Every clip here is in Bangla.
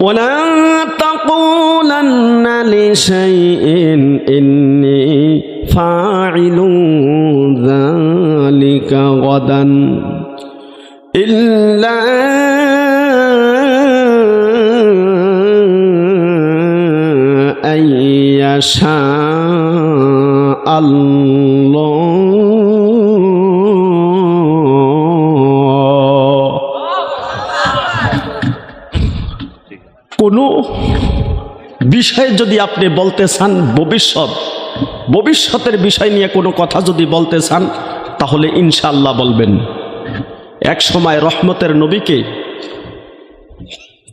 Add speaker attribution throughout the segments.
Speaker 1: ولا تقولن لشيء إني فاعل ذلك غدا إلا أن يشاء الله কোনো বিষয় যদি আপনি বলতে চান, ভবিষ্যতের বিষয় নিয়ে কোনো কথা যদি বলতে চান, তাহলে ইনশাআল্লাহ বলবেন। এক সময় রহমতের নবীকে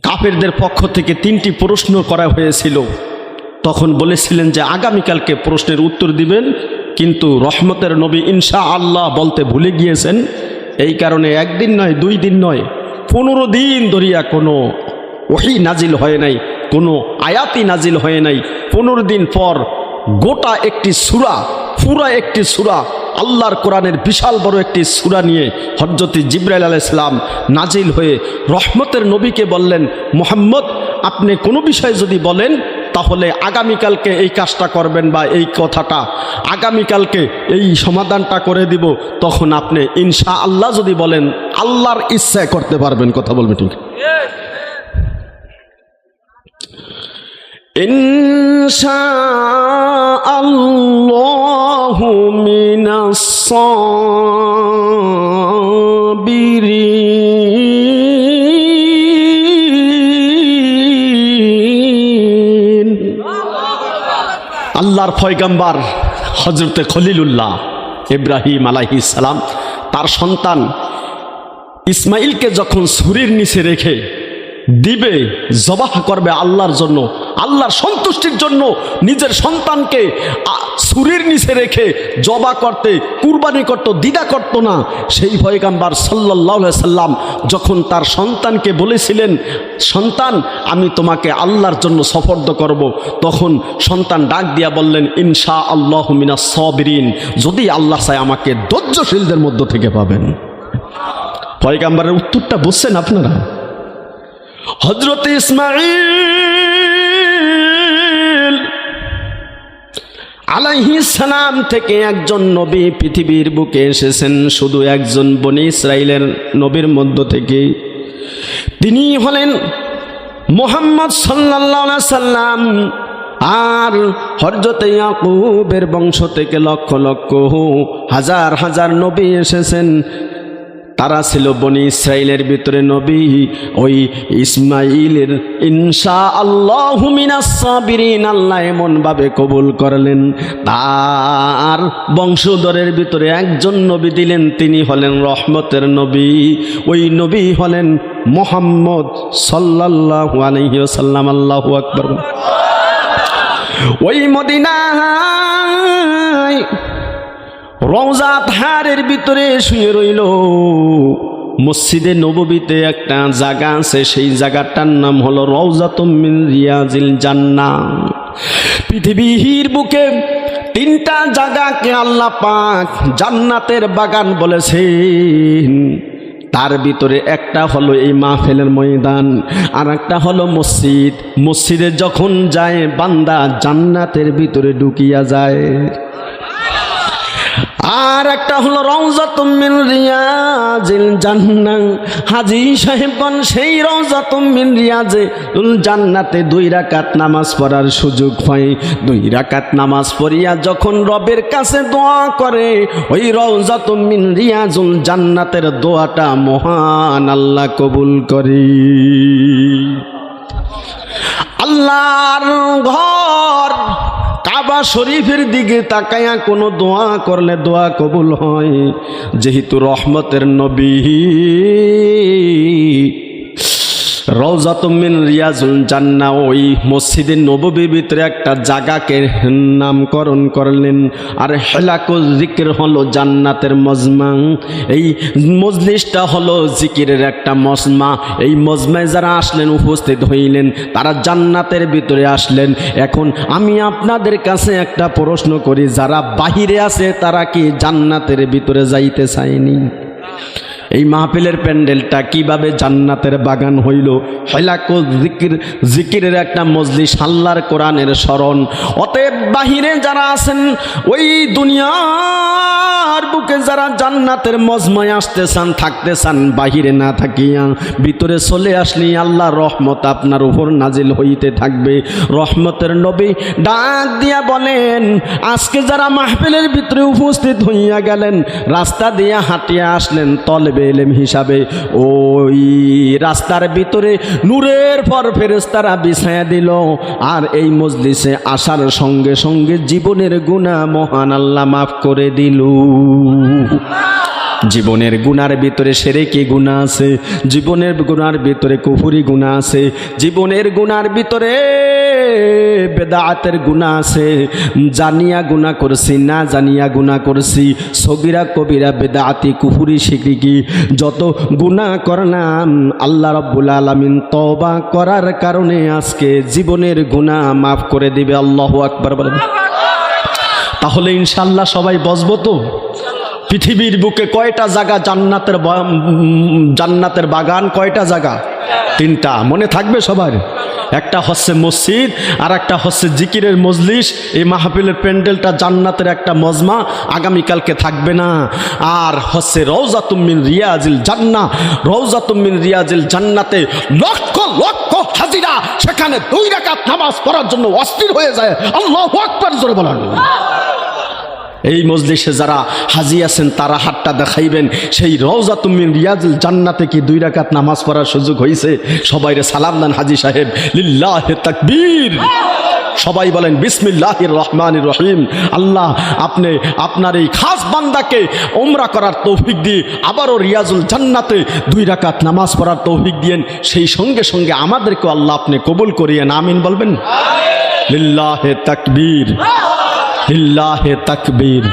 Speaker 1: কাফেরদের পক্ষ থেকে 3টি প্রশ্ন করা হয়েছিল। তখন বলেছিলেন যে আগামীকালকে প্রশ্নের উত্তর দিবেন, কিন্তু রহমতের নবী ইনশাআল্লাহ বলতে ভুলে গিয়েছেন। এই কারণে একদিন নয়, 2 দিন নয়, 15 দিন ধরিয়া কোনো ওহী নাজিল হয় নাই, কোনো আয়াতি নাজিল হয় নাই। 15 দিন পর গোটা একটি সূরা, পুরা একটি সূরা, আল্লাহর কোরআনের বিশাল বড় একটি সূরা নিয়ে হযরত জিবরাইল আলাইহিস সালাম নাজিল হয়ে রহমতের নবীকে বললেন, মুহাম্মদ আপনি কোনো বিষয় যদি বলেন তাহলে আগামীকালকে এই কাজটা করবেন বা এই কথাটা আগামীকালকে এই সমাধানটা করে দিব, তখন আপনি ইনশাআল্লাহ যদি বলেন আল্লাহর ইচ্ছায় করতে পারবেন। কথা বলবেন ঠিক? ইনশাআল্লাহু মিনাস সাবিরিন। আল্লাহর পয়গম্বর হযরতে খলিলুল্লাহ ইব্রাহিম আলাইহিস সালাম তার সন্তান ইসমাইলকে যখন ছুরির নিচে রেখে দিবে, জবাহ করবে আল্লাহর জন্য, আল্লাহর সন্তুষ্টির জন্য নিজের সন্তানকে ছুরির নিচে রেখে জবাহ করতে, কুরবানি করত, দ্বিধা করত না। সেই পয়গম্বর সাল্লাল্লাহু আলাইহি সাল্লাম যখন তার সন্তানকে বলেছিলেন, সন্তান আমি তোমাকে আল্লাহর জন্য সফর্দ করব, তখন সন্তান ডাক দিয়া বললেন, ইনশাআল্লাহু মিনাস সাবিরিন, যদি আল্লাহ চায় আমাকে ধৈর্যশীলদের মধ্য থেকে পাবেন। পয়গম্বরের উত্তরটা বুঝছেন আপনারা? হযরত ইসমাঈল আলাইহিস সালাম থেকে একজন নবী পৃথিবীর বুকে এসেছেন, শুধু একজন বনি ইসরাইলের নবীর মধ্য থেকে। তিনি হলেন মুহাম্মদ সাল্লাল্লাহু আলাইহি সাল্লাম। আর হযরত ইয়াকুবের বংশ থেকে লক্ষ লক্ষ হাজার হাজার নবী এসেছেন, তারা ছিল বনি ইসরাইলের ভিতরে নবী। ওই ইসমাইলের ইনশাআল্লাহু মিনাস সাবিরিন আল্লাহ এমনভাবে কবুল করলেন, তার বংশধরের ভিতরে একজন নবী দিলেন, তিনি হলেন রহমতের নবী। ওই নবী হলেন মুহাম্মদ সাল্লাল্লাহু আলাইহি ওয়াসাল্লাম। আল্লাহু আকবার। ওই মদিনায় রওজা তাহারের ভিতরে শুয়ে রইল। মসজিদে নববীতে একটা জায়গা আছে, সেই জায়গাটার নাম হলো রওজাতুম মিন রিয়াজিল জান্নাহ। পৃথিবীর বুকে 3টা জায়গাকে আল্লাহ পাক জান্নাতের বাগান বলেছেন। তার ভিতরে একটা হলো এই মাহফিলের ময়দান, আর একটা হলো মসজিদ। মসজিদে যখন যায় বান্দা জান্নাতের ভিতরে ঢুকিয়া যায়। আর একটা হলো রওজাতুম মিন রিয়াজিল জান্নাহ। হাজী সাহেবগণ সেই রওজাতুম মিন রিয়াজিল জান্নাতে 2 রাকাত নামাজ পড়ার সুযোগ পায়। 2 রাকাত নামাজ পড়িয়া যখন রবের কাছে দোয়া করে, ওই রওজাতুম মিন রিয়াজিল জান্নাতের দোয়াটা মহান আল্লাহ কবুল করে। আল্লাহর ঘর কাবা শরীফের দিকে তাকায়া কোনো দোয়া করলে দোয়া কবুল হয়। যেহেতু রহমতের নবী রওজাতুম মিন রিয়াজুল জান্নাহ ওই মসজিদে নববীর ভিতরে একটা জায়গাকে নামকরণ করলেন। আর হেলাকুল জিকির হলো জান্নাতের মজমা। এই মজলিসটা হলো জিকিরের একটা মজমা। এই মজমায় যারা আসলেন, উপস্থিত হইলেন, তারা জান্নাতের ভিতরে আসলেন। এখন আমি আপনাদের কাছে একটা প্রশ্ন করি, যারা বাহিরে আছে তারা কি জান্নাতের ভিতরে যাইতে চায়নি? এই মাহফিলের প্যান্ডেলটা কিভাবে জান্নাতের বাগান হইল? হলাকো জিকিরের একটা মজলিস, আল্লাহর কোরআনের স্মরণ। অতএব বাহিরে যারা আছেন, ওই দুনিয়ার বুকে যারা জান্নাতের মজমায় আসতে চান, থাকতে চান, বাহিরে না থাকিয়া ভিতরে চলে আসলি আল্লাহর রহমত আপনার উপর নাজিল হইতে থাকবে। রহমতের নবী ডাক দিয়া বলেন, আজকে যারা মাহফিলের ভিতরে উপস্থিত হইয়া গেলেন, রাস্তা দিয়ে হাঁটিয়া আসলেন তলবে ইলম হিসাবে, ওই রাস্তার ভিতরে নূরের পর ফেরেশতারা বিছায়া দিল। আর এই মজলিসে আসার সঙ্গে সঙ্গে জীবনের গুনাহ মহান আল্লাহ মাফ করে দিল। জীবনের গুনার ভিতরে শিরকি গুনাহ আছে, জীবনের গুনার ভিতরে কুফরি গুনাহ আছে, জীবনের গুনার ভিতরে বেদাতের গুনাহ আছে। জানিয়া গুনাহ করছি, না জানিয়া গুনাহ করছি, সগীরা কবিরা বেদাতি কুফরি শিরকি যত গুনাহ করলাম, আল্লাহ রাব্বুল আলামিন তওবা করার কারণে আজকে জীবনের গুনাহ মাফ করে দিবে। আল্লাহু আকবার বলেন। তাহলে ইনশাআল্লাহ সবাই বসবো তো? পৃথিবীর বুকে কয়টা জায়গা জান্নাতের বাগান? কয়টা জায়গা? 3টা। মনে থাকবে সবার? একটা হচ্ছে মসজিদ, আর একটা হচ্ছে জিকিরের মজলিস। এই মাহফিলের প্যান্ডেলটা জান্নাতের একটা মজমা, আগামীকালকে থাকবে না। আর হচ্ছে রওজাতুম মিন রিয়াজিল জান্নাহ, রওজাতুম মিন রিয়াজিল জান্নাতে লক্ষ লক্ষ হাজিরা সেখানে 2 রাকাত নামাজ পড়ার জন্য অস্থির হয়ে যায়। আল্লাহু আকবার জোরে বলেন। এই মজলিসে যারা হাজি আছেন তারা হাতটা দেখাইবেন, সেই রওজাতুম মিন রিয়াজিল জান্নাতে কি 2 রাকাত নামাজ পড়ার সুযোগ হয়েছে? সবাইরে সালাম দেন হাজি সাহেব। লিল্লাহি তাকবীর। সবাই বলেন বিসমিল্লাহির রহমানির রহিম। আল্লাহ আপনি আপনার এই খাস বান্দাকে উমরা করার তৌফিক দিয়ে আবারও রিয়াজুল জান্নাতে 2 রাকাত নামাজ পড়ার তৌফিক দিয়েন। সেই সঙ্গে সঙ্গে আমাদেরকে আল্লাহ আপনি কবুল করিয়েন। আমিন বলবেন। লিল্লাহি তাকবীর, লিল্লাহি তাকবীর।